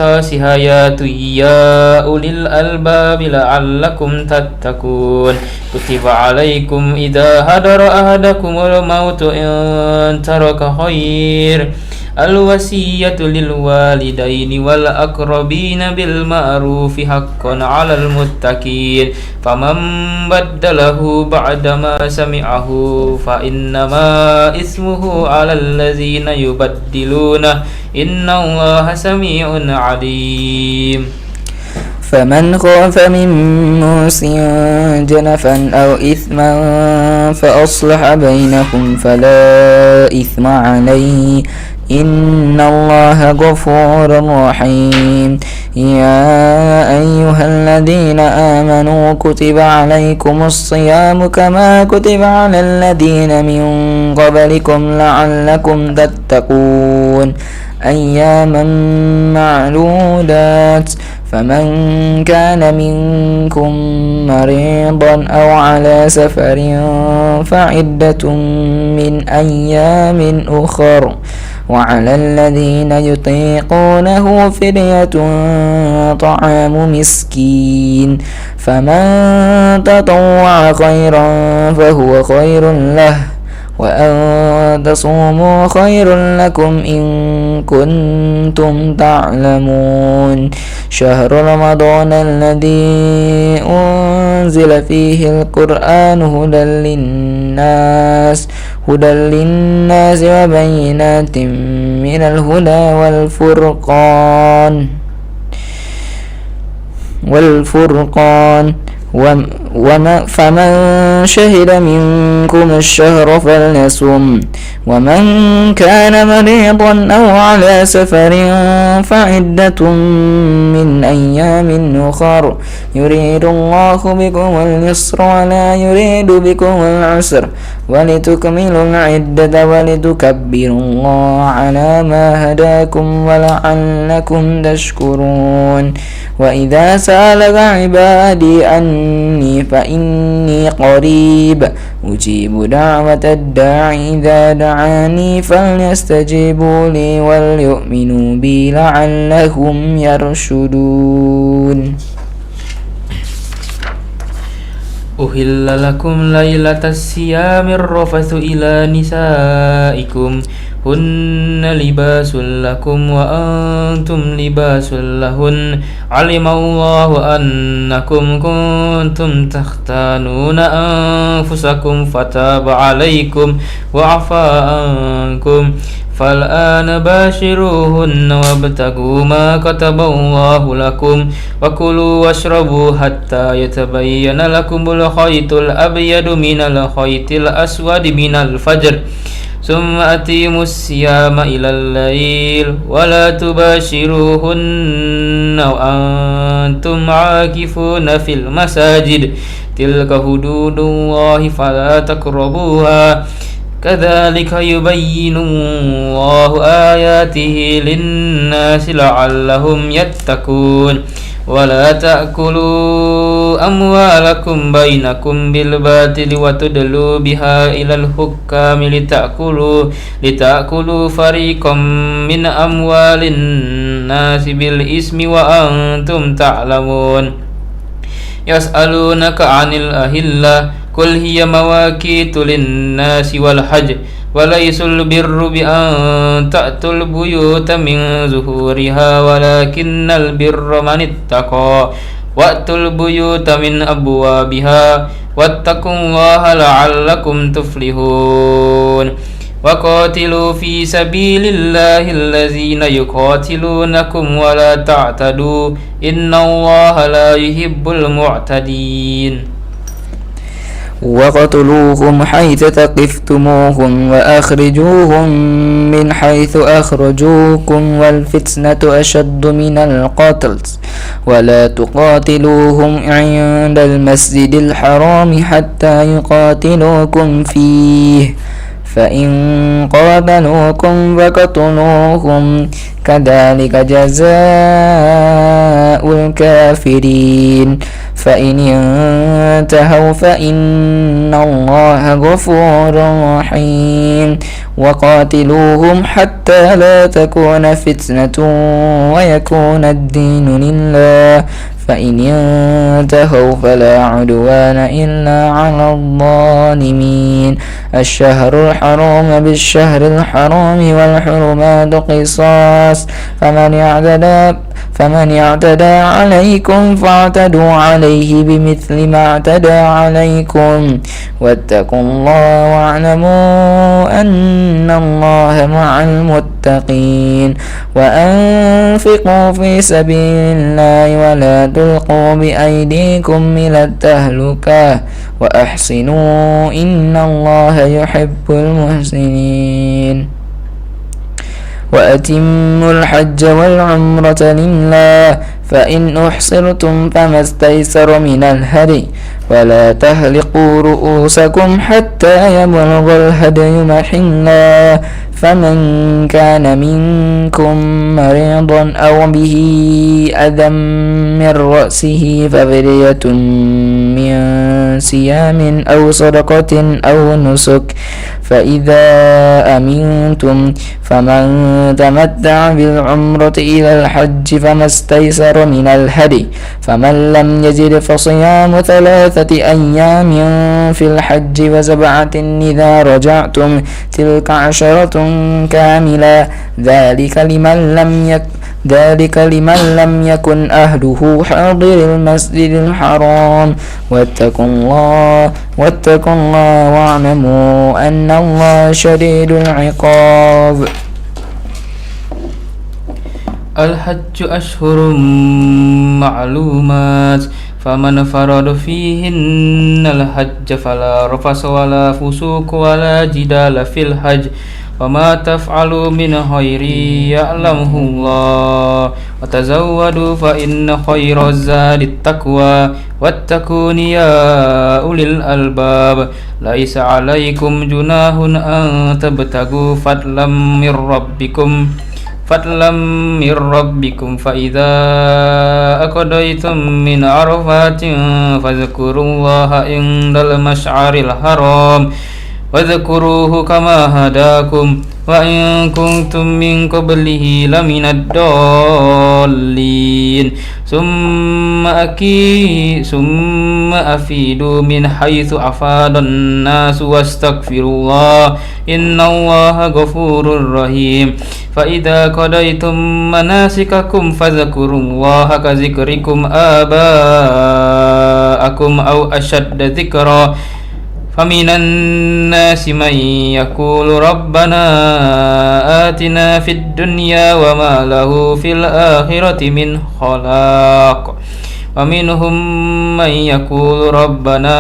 آيات يا أولي الألباب لعلكم تتقون كتب عليكم إذا حضر أحدكم الموت إن ترك خير الوصية للوالدين والأقربين بالمعروف حقا على المتقين فمن بدله بعدما سمعه فإنما إثمه على الذين يبدلونه إن الله سميع عليم فمن خاف من موص جنفا أو إثما فأصلح بينكم فلا إثم عليه إن الله غفور رحيم يا أيها الذين آمنوا كتب عليكم الصيام كما كتب على الذين من قبلكم لعلكم تتقون أياما معدودات فمن كان منكم مريضا أو على سفر فعدة من أيام أخر وعلى الذين يطيقونه فدية طعام مسكين فمن تطوع خيرا فهو خير له وأن تصوموا خير لكم إن كنتم تعلمون شهر رمضان الذي أنزل فيه القرآن هدى للناس وبينات من الهدى والفرقان فمن شهد منكم الشهر فليصم ومن كان مريضا أو على سفر فعدة من أيام أخر يريد الله بكم اليسر ولا يريد بكم العسر ولتكملوا العدة ولتكبروا الله على ما هداكم ولعلكم تشكرون وإذا سألك عبادي أني فإني قريب أجيب دعوة الداعي إذا دعاني فليستجيبوا لي وليؤمنوا بي لعلهم يرشدون أحل لكم ليلة الصيام الرفث إلى نسائكم هن لباس لكم وأنتم لباس لهن علم الله أنكم كنتم تختانون أنفسكم فتاب عليكم وعفى عنكم فالآن باشروهن وابتغوا ما كتب الله لكم وكلوا واشربوا حتى يتبين لكم الخيط الأبيض من الخيط الأسود من الفجر ثم أتموا الصيام إلى الليل ولا تباشروهن وأنتم عاكفون في المساجد تلك حدود الله فلا تقربوها كذلك يبين الله آياته للناس لعلهم يتقون ولا تأكلوا أموالكم بينكم بالباطل وتدلوا بها إلى الحكام لتأكلوا فريقا من أموال الناس بالإثم وأنتم تعلمون يسألونك عن الأهلة قل هي مواقيت للناس والحج وليس البر بأن تأتوا البيوت من ظهورها ولكن البر من اتقى وأتوا البيوت من أبوابها واتقوا الله لعلكم تفلحون وقاتلوا في سبيل الله الذين يقاتلونكم ولا تعتدوا إن الله لا يحب المعتدين وقتلوهم حيث ثقفتموهم وأخرجوهم من حيث أخرجوكم والفتنة أشد من القتل ولا تقاتلوهم عند المسجد الحرام حتى يقاتلوكم فيه فإن قاتلوكم فاقتلوهم كذلك جزاء الكافرين فإن انتهوا فإن الله غفور رحيم وقاتلوهم حتى لا تكون فتنة ويكون الدين لله فإن انتهوا فلا عدوان إلا على الظالمين الشهر الحرام بالشهر الحرام والحرمات قصاص فمن اعتدى عليكم فاعتدوا عليه بمثل ما اعتدى عليكم واتقوا الله واعلموا أن الله مع المتقين وأنفقوا في سبيل الله ولا تلقوا بأيديكم إلى التهلكة وأحسنوا إن الله يحب المحسنين وأتموا الحج والعمرة لله فإن أحصرتم فما استيسر من الهدي ولا تهلقوا رؤوسكم حتى يبلغ الهدي محله فمن كان منكم مريضا أو به أذى من رأسه ففدية من صيام أو صدقة أو نسك فإذا أمنتم فمن تمتع بالعمرة إلى الحج فما استيسر من الهدي فمن لم يجد فصيام 3 أيام في الحج و7 إذا رجعتم تلك 10 كاملة ذلك لمن لم يكن أهله حاضر المسجد الحرام واتقوا الله واعلموا أن الله شديد العقاب الحج أشهر معلومات فمن فرض فيهن الحج فلا رفث ولا فسوق ولا جدال في الحج وما تفعلوا من خير يعلمه الله وتزودوا فإن خير الزاد التقوى واتقون يا أولي الألباب ليس عليكم جناح أن تبتغوا فضلا من ربكم فإذا أقضيتم من عرفات فاذكروا الله عند المشعر الحرام واذكروه كما هداكم وإن كنتم من قبله لمن الضالين ثم أفيدوا من حيث أفاد الناس واستغفروا الله إن الله غفور رحيم فإذا قضيتم مناسككم فاذكروا الله كذكركم آباءكم أو أشد ذكرا فمن الناس من يقول ربنا آتنا في الدنيا وما له في الآخرة من خلاق ومنهم من يقول ربنا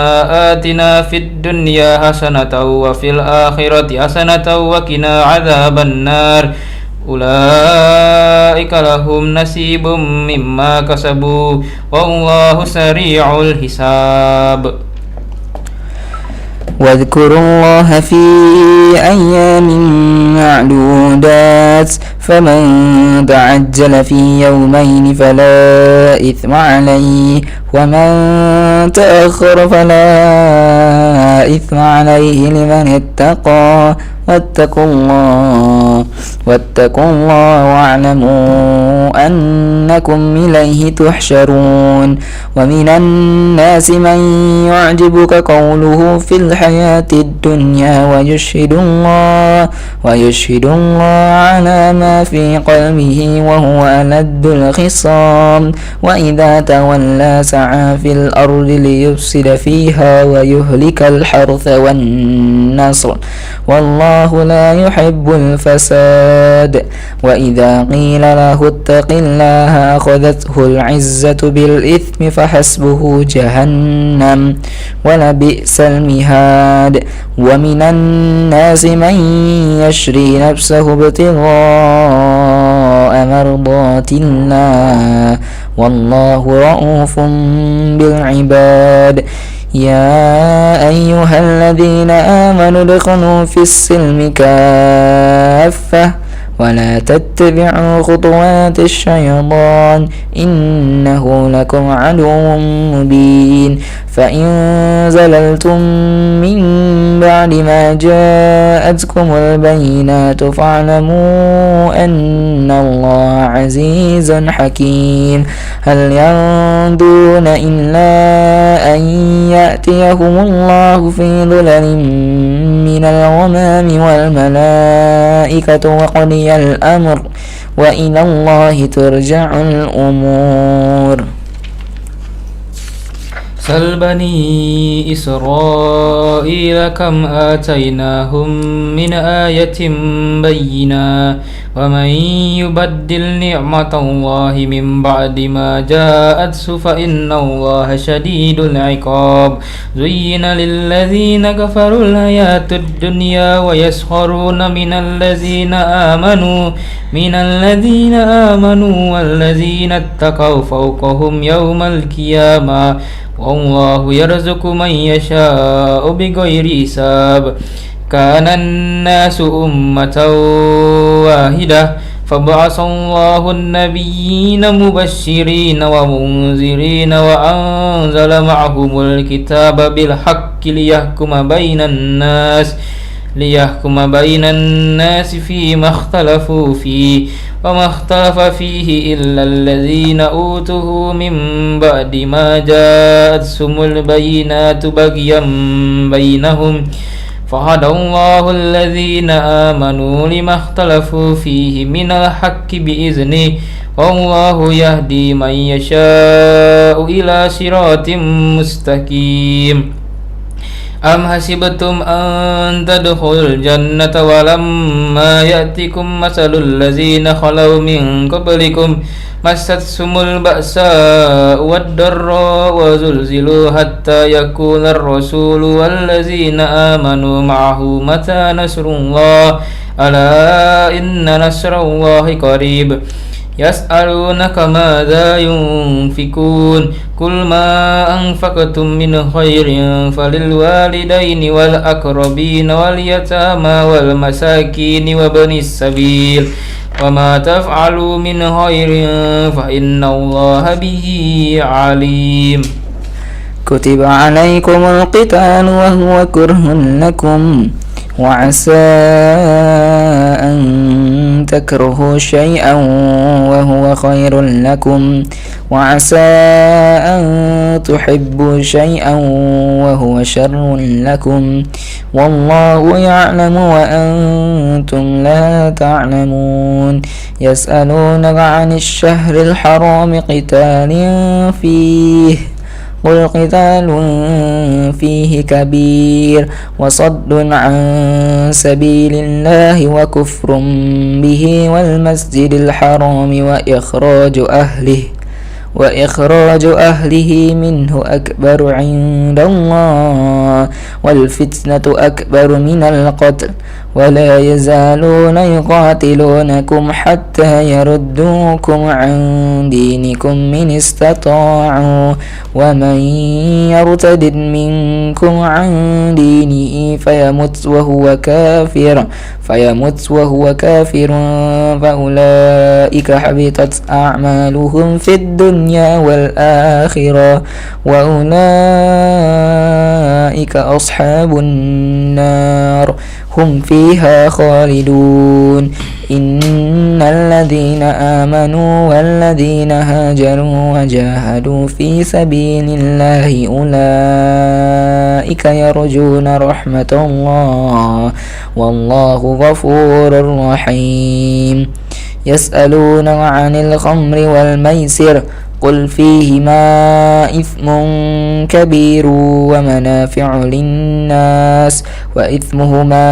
آتنا في الدنيا حسنة وفي الآخرة حسنة وقنا عذاب النار أولئك لهم نصيب مما كسبوا والله سريع الحساب واذكروا الله في أيام معدودات فمن تعجل في يومين فلا إثم عليه ومن تأخر فلا إثم عليه لمن اتقى واتقوا الله واعلموا أنكم إليه تحشرون ومن الناس من يعجبك قوله في الحياة الدنيا ويشهد الله على ما في قلبه وهو ألد الخصام وإذا تولى سعى في الأرض ليفسد فيها ويهلك الحرث والنسل والله لا يحب الفساد وإذا قيل له اتق الله أخذته العزة بالإثم فحسبه جهنم ولبئس المهاد ومن الناس من يشري نفسه ابتغاء مرضات الله والله رؤوف بالعباد يا أيها الذين آمنوا ادخلوا في السلم كافة ولا تتبعوا خطوات الشيطان إنه لكم عدو مبين فإن زللتم من بعد ما جاءتكم البينات فاعلموا أن الله عزيز حكيم هل ينظرون إلا أن يأتيهم الله في ظلل من الغمام والملائكة وقضي الأمر وإلى الله ترجع الأمور سل بني إسرائيل كم آتيناهم من آية بينة ومن يبدل نعمة الله من بعد ما جاءته فإن الله شديد العقاب زين للذين كفروا الحياة الدنيا ويسخرون من الذين آمنوا والذين اتقوا فوقهم يوم القيامة والله يرزق من يشاء بغير حساب كان الناس أمة واحدة فبعث الله النبيين مبشرين ومنذرين وأنزل معهم الكتاب بالحق ليحكم بين الناس فيما اختلفوا فيه وما اختلف فيه إلا الذين أوتوه من بعد ما جاءتهم البينات بغيا بينهم فهدى الله الذين آمنوا لما اختلفوا فيه من الحق بإذنه والله يهدي من يشاء إلى صراط مستقيم أم حسبتم أن تدخلوا الجنة ولما يأتكم مثل الذين خلوا من قبلكم مستهم البأساء والضراء وزلزلوا حتى يقول الرسول والذين آمنوا معه متى نصر الله ألا إن نصر الله قريب يسألونك ماذا ينفقون قل ما أنفقتم من خير فللوالدين والأقربين واليتامى والمساكين وابن السبيل وما تفعلوا من خير فإن الله به عليم كتب عليكم القتال وهو كره لكم وعسى أن تكرهوا شيئا وهو خير لكم وعسى أن تحبوا شيئا وهو شر لكم والله يعلم وأنتم لا تعلمون يسألونك عن الشهر الحرام قتال فيه قل قتال فيه كبير وصد عن سبيل الله وكفر به والمسجد الحرام وإخراج أهله منه أكبر عند الله والفتنة أكبر من القتل ولا يزالون يقاتلونكم حتى يردوكم عن دينكم من استطاعوا ومن يرتد منكم عن دينه فيمت وهو كافر فأولئك حبطت أعمالهم في الدنيا والآخرة وأولئك أصحاب النار هم فيها خالدون إن الذين آمنوا والذين هاجروا وجاهدوا في سبيل الله أولئك يرجون رحمة الله والله غفور رحيم يسألون عن الخمر والميسر قل فيهما إثم كبير ومنافع للناس وإثمهما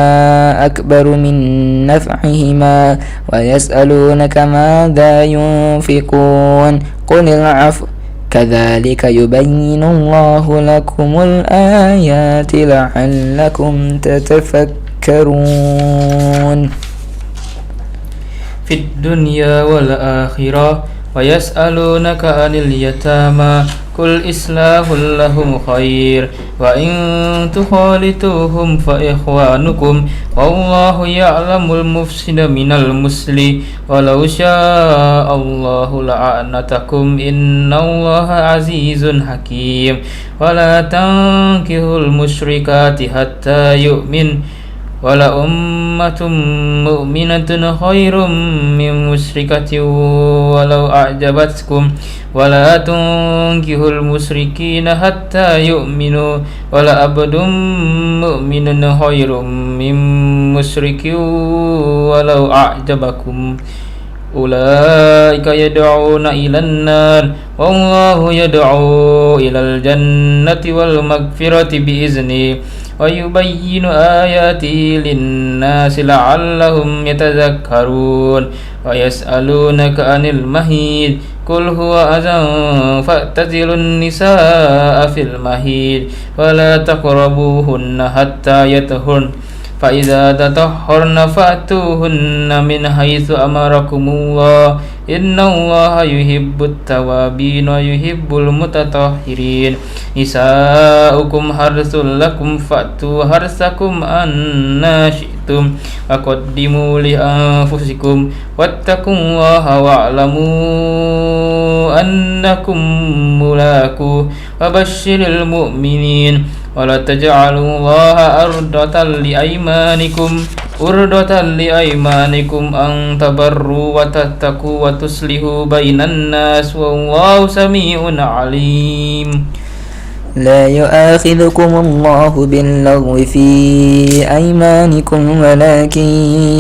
أكبر من نفعهما ويسألونك ماذا ينفقون قل العفو كذلك يبين الله لكم الآيات لعلكم تتفكرون في الدنيا والآخرة ويسألونك عن اليتامى قل إصلاح لهم خير وإن تخالطوهم فإخوانكم والله يعلم المفسد من المصلح ولو شاء الله لأعنتكم إن الله عزيز حكيم ولا تنكحوا المشركات حتى يؤمن ولأمة مؤمنة خير من مشركة ولو أعجبتكم ولا تنكحوا المشركين حتى يؤمنوا ولعبد مؤمن خير من مشرك ولو أعجبكم أولئك يدعون إلى النار والله يدعو إلى الجنة والمغفرة بإذنه ويبين آياته للناس لعلهم يتذكرون ويسألونك عن المهيد قل هو أذى فاعتزلوا النساء في المهيد ولا تقربوهن حتى يطهرن فإذا تطهرن فأتوهن من حيث أمركم الله إن الله يحب التوابين ويحب المتطهرين نساؤكم حرث لكم فأتوا حرثكم أنى شئتم وقدموا لأنفسكم واتقوا الله واعلموا أنكم ملاقوه وبشر المؤمنين ولا تجعلوا الله أرضة لأيمانكم أن تبروا وتتقوا وتصلحوا بين الناس والله سميع عليم لا يؤاخذكم الله باللغو في أيمانكم ولكن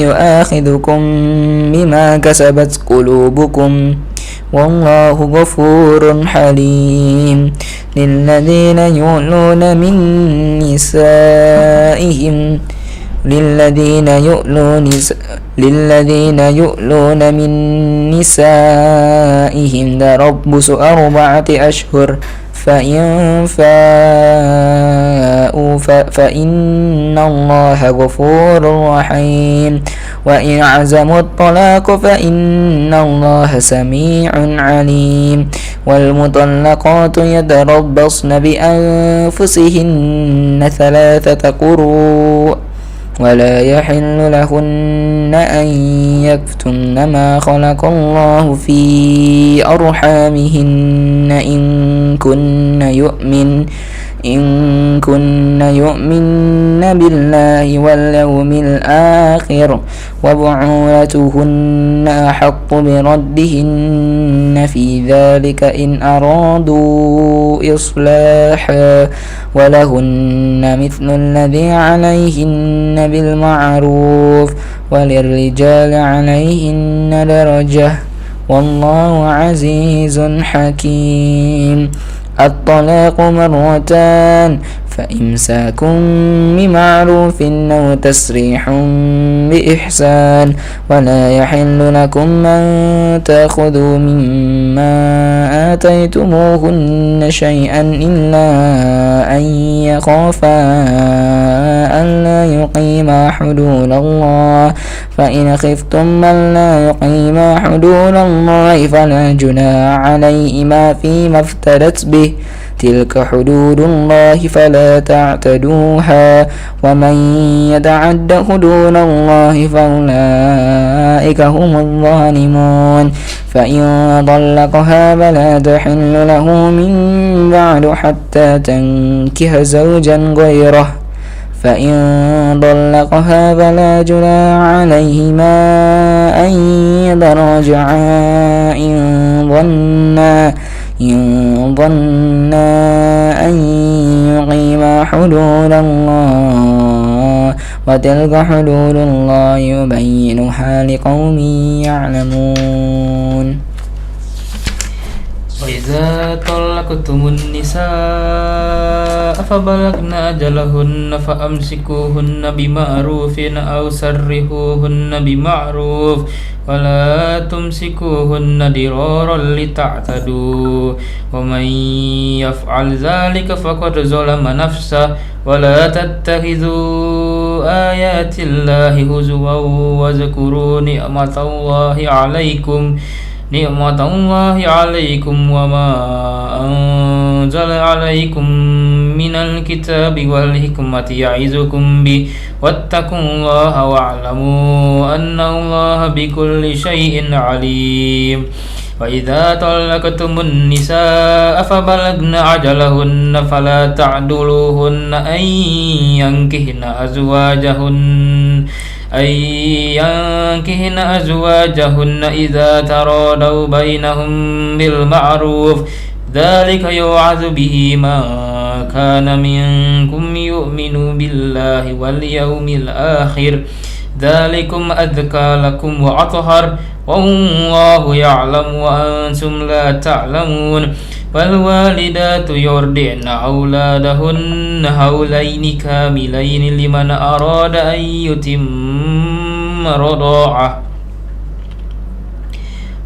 يؤاخذكم بما كسبت قلوبكم والله غفور حليم للذين يؤلون من نسائهم تربص 4 أشهر فإن فاءوا فإن الله غفور رحيم وإن عزموا الطلاق فإن الله سميع عليم والمطلقات يتربصن بأنفسهن 3 قروء ولا يحل لهن أن يكتمن ما خلق الله في أرحامهن إن كن يؤمن بالله واليوم الآخر وبعولتهن أحق بردهن في ذلك إن أرادوا إصلاحا ولهن مثل الذي عليهن بالمعروف وللرجال عليهن درجة والله عزيز حكيم الطلاق 2 فإمساك بمعروف أو تسريح بإحسان ولا يحل لكم أن تأخذوا مما آتيتموهن شيئا إلا أن يخافا ألا يقيما حدود الله فإن خفتم ألا يقيما حدود الله فلا جناح عليهما فيما افتدت به تلك حدود الله فلا تعتدوها ومن يتعد حدود الله فأولئك هم الظالمون فإن طلقها فلا تحل له من بعد حتى تنكح زوجا غيره فإن طلقها فلا جناح عليهما أن يتراجعا إن ظنا أن يقيما حدود الله وتلك حدود الله يبينها لقوم يعلمون وإذا طلقتم النساء فبلغن أجلهن فأمسكوهن بمعروف أو سرحوهن بمعروف ولا تمسكوهن ضرارا لتعتدوا ومن يفعل ذلك فقد ظلم نفسه ولا تتخذوا آيات الله هزوا واذكروا نعمة الله عليكم نعمة الله عليكم وما أنزل عليكم من الكتاب والحكمة يعظكم به واتقوا الله واعلموا أن الله بكل شيء عليم وإذا طلقتم النساء فبلغن أجلهن فلا تعدلوهن أن ينكهن أزواجهن إذا تراضوا بينهم بالمعروف ذلك يوعظ به من كان منكم يؤمن بالله واليوم الآخر ذلكم أزكى لكم وأطهر والله يعلم وأنتم لا تعلمون والوالدات يرضعن أولادهن حولين كاملين لمن أراد أن يتم رضاعه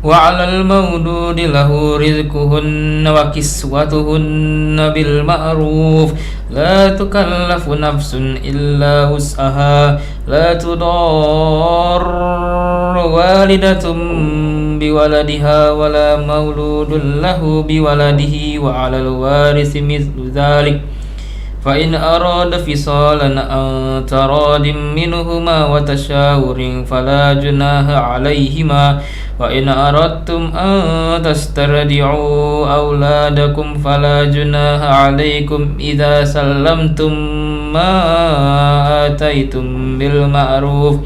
وعلى المولود له رزقهن وكسوتهن بالمعروف لا تكلف نفس إلا وسعها لا تضار والدة بولدها ولا مولود له بولده وعلى الوارث مثل ذلك فإن أراد فصالا عن تراض منهما وتشاور فلا جناح عليهما وإن أردتم أن تسترضعوا أولادكم فلا جناح عليكم إذا سلمتم ما آتيتم بالمعروف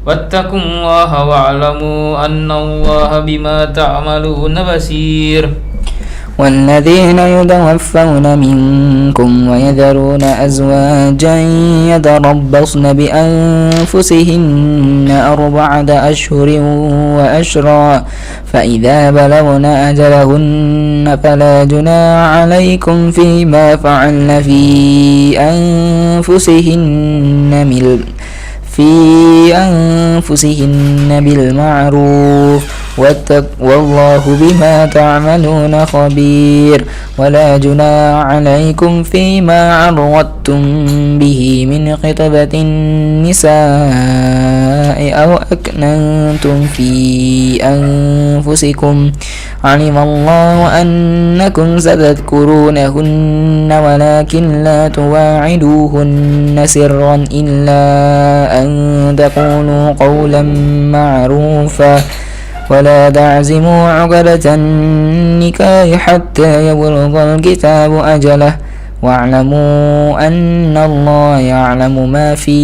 واتقوا الله واعلموا أن الله بما تعملون بصير والذين يتوفون منكم ويذرون أزواجا يتربصن بأنفسهن 4 أشهر وأشرا فإذا بلغن أجلهن فلا جناح عليكم فيما فعلن في أنفسهن بالمعروف والله بما تعملون خبير ولا جناح عليكم فيما عرضتم به من خطبة النساء أو أكننتم في أنفسكم علم الله أنكم ستذكرونهن ولكن لا تواعدوهن سرا إلا أن تقولوا قولا معروفا ولا تعزموا عقدة النكاح حتى يبلغ الكتاب أجله واعلموا أن الله يعلم ما في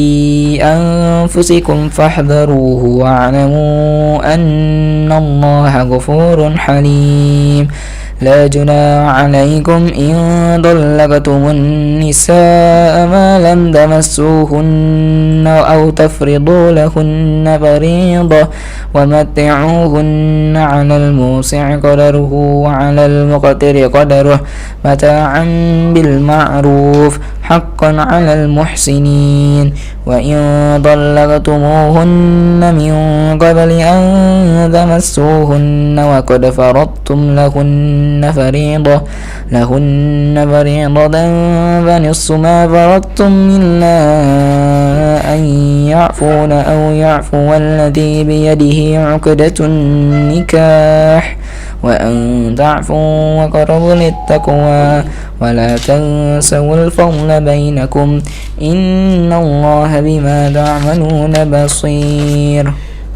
أنفسكم فاحذروه واعلموا أن الله غفور حليم لا جناح عليكم إن طلقتم النساء ما لم تمسوهن أو تفرضوا لهن فريضة ومتعوهن على الموسع قدره وعلى المقتر قدره متاعا بالمعروف حقا على المحسنين وإن طلقتموهن من قبل أن تمسوهن وقد فرضتم لهن فريضة فنصف ما فرضتم إلا أن يعفون أو يعفو الذي بيده عقدة النكاح وأن تعفوا وقربوا للتقوى ولا تنسوا الفضل بينكم إن الله بما تعملون بصير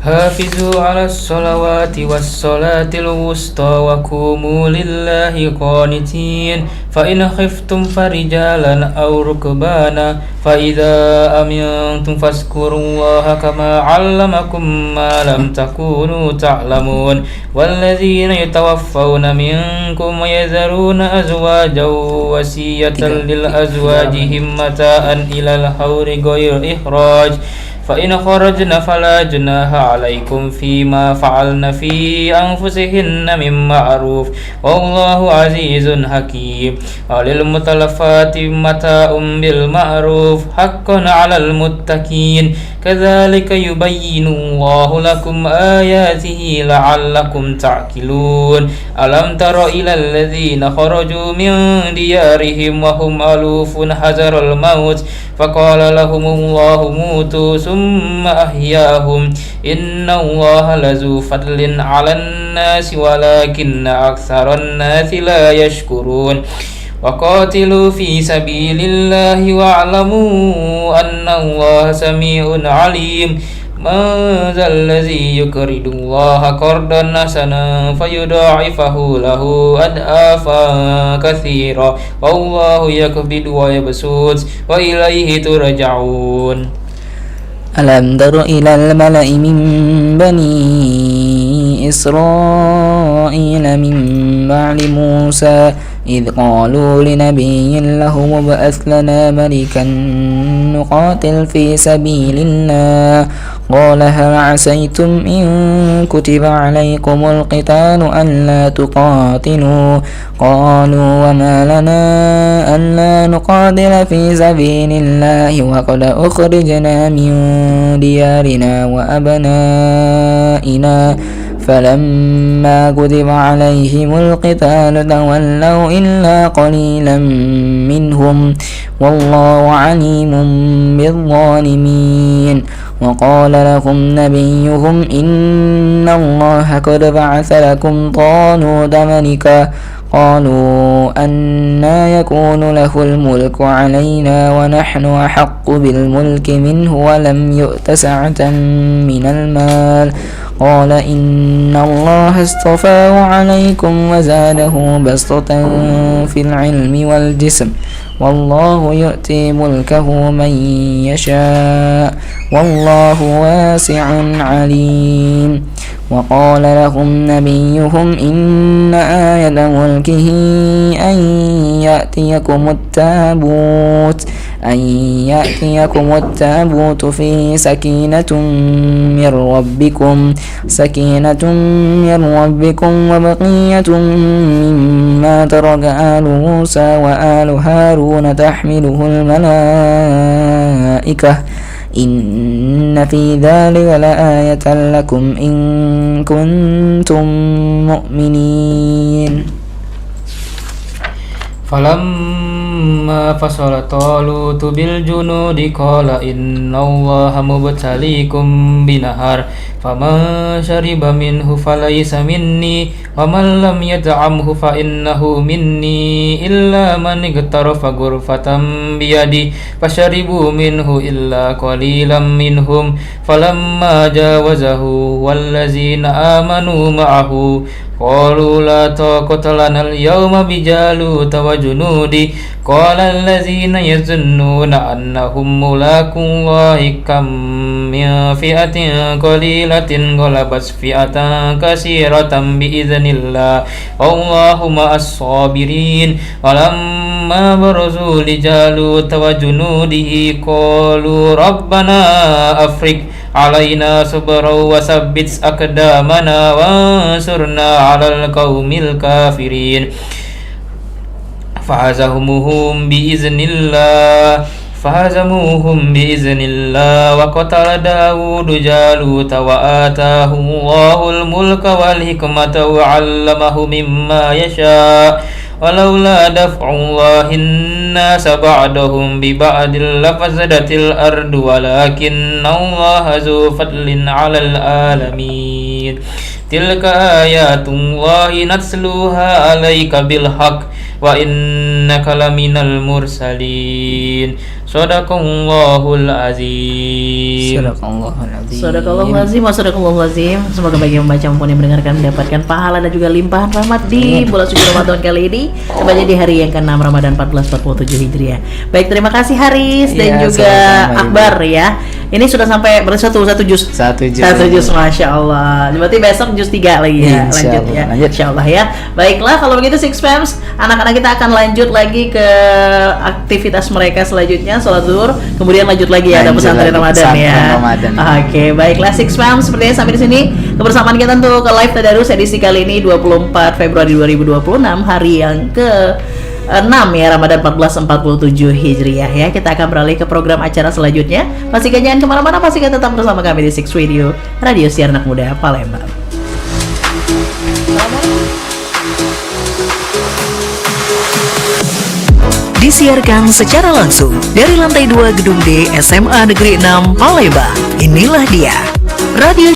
حافظوا على الصلوات والصلاة الوسطى وقوموا لله قانتين فإن خفتم فرجالا أو ركبانا فإذا أمنتم فاذكروا الله كما علمكم ما لم تكونوا تعلمون والذين يتوفون منكم ويذرون أزواجا وصية لأزواجهم متاعا إلى الحول غير إخراج فإن خرجن فلا جناح عليكم فيما فعلن في أنفسهن من معروف والله عزيز حكيم وللمطلقات متاع بالمعروف حقا على المتقين كذلك يبين الله لكم آياته لعلكم تعقلون ألم تر إلى الذين خرجوا من ديارهم وهم ألوف حذر الموت فقال لهم الله موتوا ثم أحياهم إن الله لذو فضل على الناس ولكن أكثر الناس لا يشكرون وقاتلوا في سبيل الله واعلموا أن الله سميع عليم من ذا الذي يقرض الله قرضا حسنا فيضاعفه له أضعافا كثيرا والله يقبض ويبسط وإليه ترجعون ألم تر إلى الملأ من بني إسرائيل من بعد موسى إذ قالوا لنبي له ابعث لنا ملكا نقاتل في سبيل الله قال هل عسيتم إن كتب عليكم القتال ألا تقاتلوا قالوا وما لنا ألا نقاتل في سبيل الله وقد أخرجنا من ديارنا وأبنائنا فلما كتب عليهم القتال تولوا إلا قليلا منهم والله عليم بالظالمين وقال لهم نبيهم إن الله قد بعث لكم طالوت ملكا قالوا أنى يكون له الملك علينا ونحن أحق بالملك منه ولم يؤت سعة من المال قال إن الله اصطفاه عليكم وزاده بسطة في العلم والجسم والله يؤتي ملكه من يشاء والله واسع عليم وقال لهم نبيهم إن آية ملكه أن يأتيكم التابوت في سكينة من ربكم وبقية مما ترك آل موسى وآل هارون تحمله الملائكة إن في ذلك لآية لكم إن كنتم مؤمنين فلما فصل طالوت بالجنود قال إن الله مبتليكم بنهر فمن شرب منه فليس مني ومن لم يطعمه فإنه مني إلا من اغترف غرفة بيده فشربوا منه إلا قليلا منهم فلما جاوزه والذين آمنوا معه قالوا لا طاقة لنا اليوم بجالوت وجنوده قال الذين يظنون أنهم ملاقو الله كم من فئة قليلة غلبت فئة كثيرة بإذن الله والله مع الصابرين ولما برزوا لجالوت وجنوده قالوا ربنا أفرغ علينا صبرا وثبت أقدامنا وانصرنا على القوم الكافرين فهزموهم بإذن الله وقتل داود جالوت وآتاه الله الملك والحكمة وعلمه مما يشاء ولولا دفع الله الناس بعضهم ببعض لفسدت الأرض ولكن الله ذو فضل على العالمين تلك آيات الله نتلوها عليك بالحق وإنك لمن المرسلين Sadaqallahul azim. Sadaqallahul azim wa sadaqallahul azim. Semoga bagi yang membaca maupun yang mendengarkan mendapatkan pahala dan juga limpahan rahmat di bulan suci Ramadan kali ini, tepatnya di hari yang ke-6 Ramadan 1447 Hijriah. Baik, terima kasih Haris dan juga Akbar ya. Ini sudah sampai satu juz. Satu juz, Masya Allah. Berarti besok juz 3 lagi ya. Lanjut ya. Insya Allah ya. Baiklah, kalau begitu Six Fams, anak-anak kita akan lanjut lagi ke aktivitas mereka selanjutnya, sholat zuhur, kemudian lanjut lagi ya, ada pesantren Ramadan ya. Oke, baiklah Six Fams, sepertinya sampai di sini kebersamaan kita untuk ke live tadarus edisi kali ini 24 Februari 2026, hari yang ke ya, Ramadan 1447 Hijriah ya. Kita akan beralih ke program acara selanjutnya. Pastikan jangan kemana-mana, pastikan tetap bersama kami di Six Radio, Radio Siar Anak Muda Palembang. Disiarkan secara langsung dari lantai 2 Gedung D SMA Negeri 6 Palembang. Inilah dia, Radio